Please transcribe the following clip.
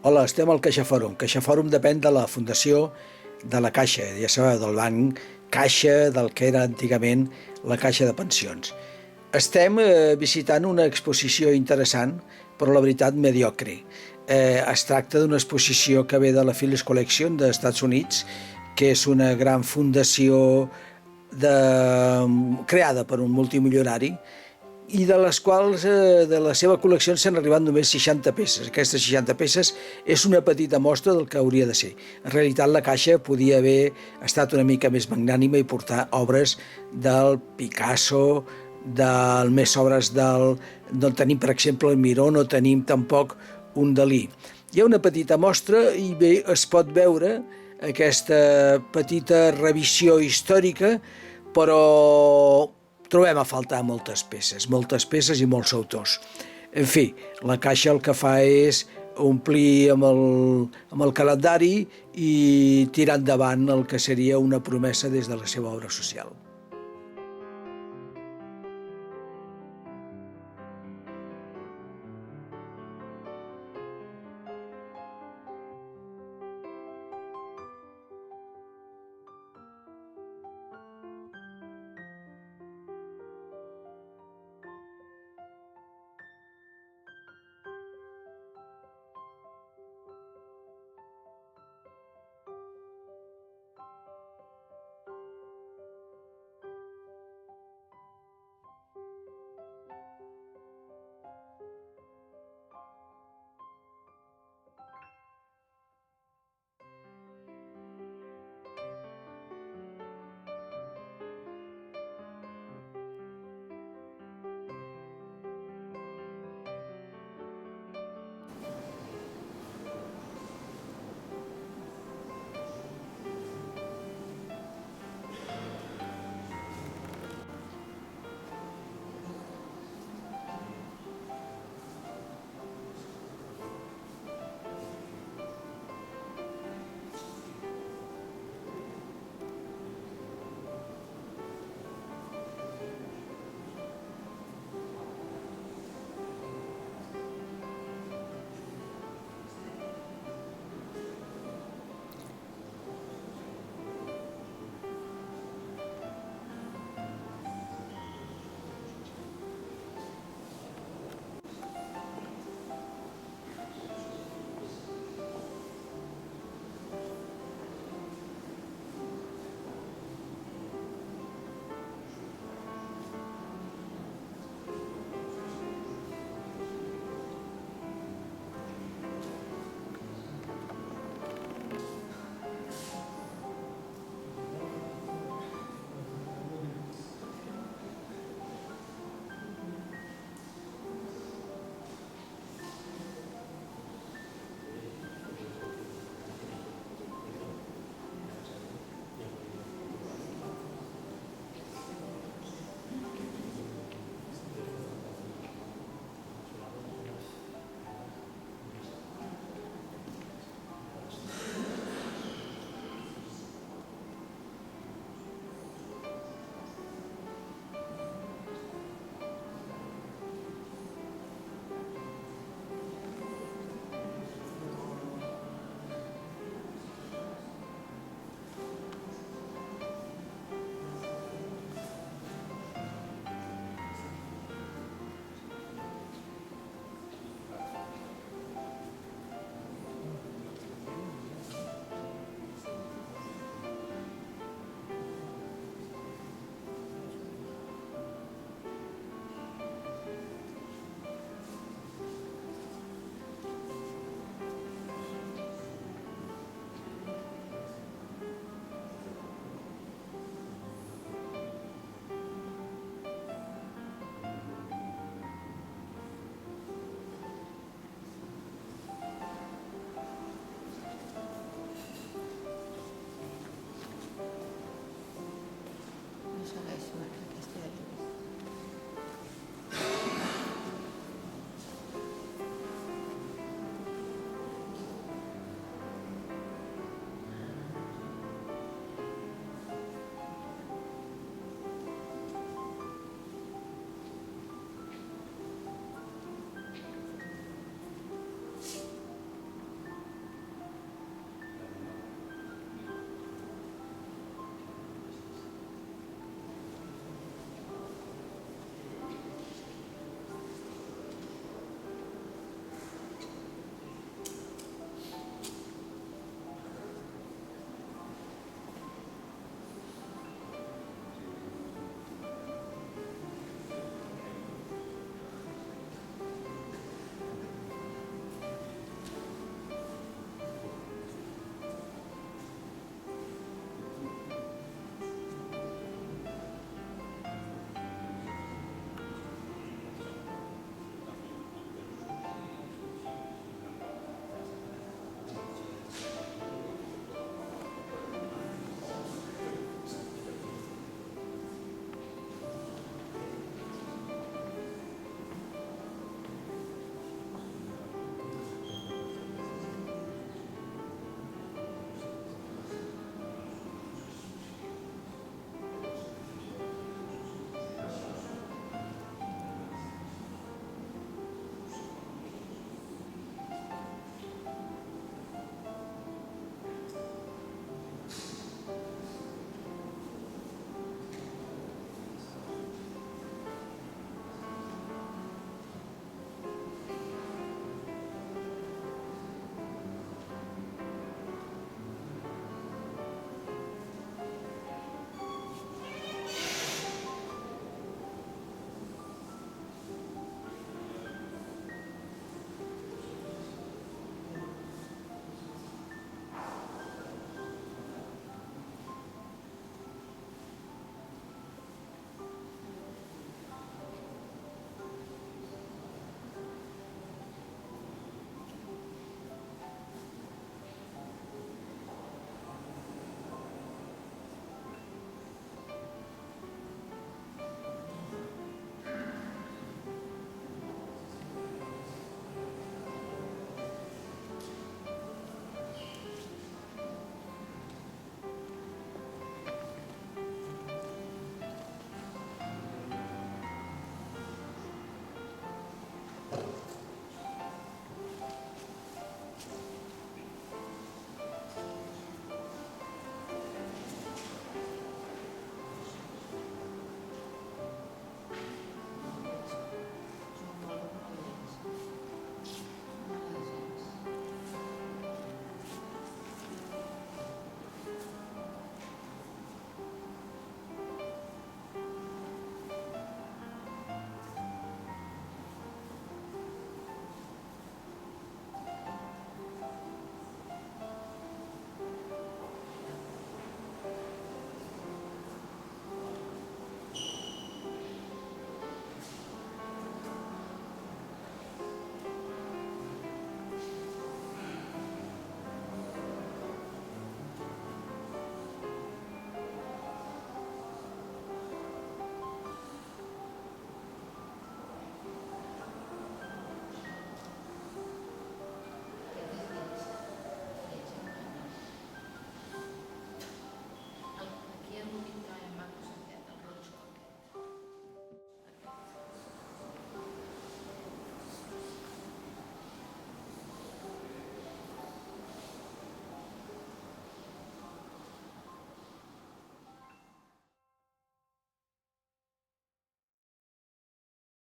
Hola, estem al CaixaFòrum. CaixaFòrum depèn de la Fundació de la Caixa, ja sabeu, del banc Caixa, del que era antigament la Caixa de Pensions. Estem visitant una exposició interessant, però la veritat mediocre. Es tracta d'una exposició que ve de la Phillips Collection dels Estats Units, que és una gran fundació creada per un multimilionari, i de les quals de la seva col·lecció s'han arribat només 60 peces. Aquestes 60 peces és una petita mostra del que hauria de ser. En realitat la Caixa podia haver estat una mica més magnànima i portar obres del Picasso, més obres del... No tenim, per exemple, el Miró, no tenim tampoc un Dalí. Hi ha una petita mostra i bé es pot veure aquesta petita revisió històrica, però trobem a faltar moltes peces i molts autors. En fi, la Caixa el que fa és omplir amb el calendari i tirar endavant el que seria una promesa des de la seva obra social.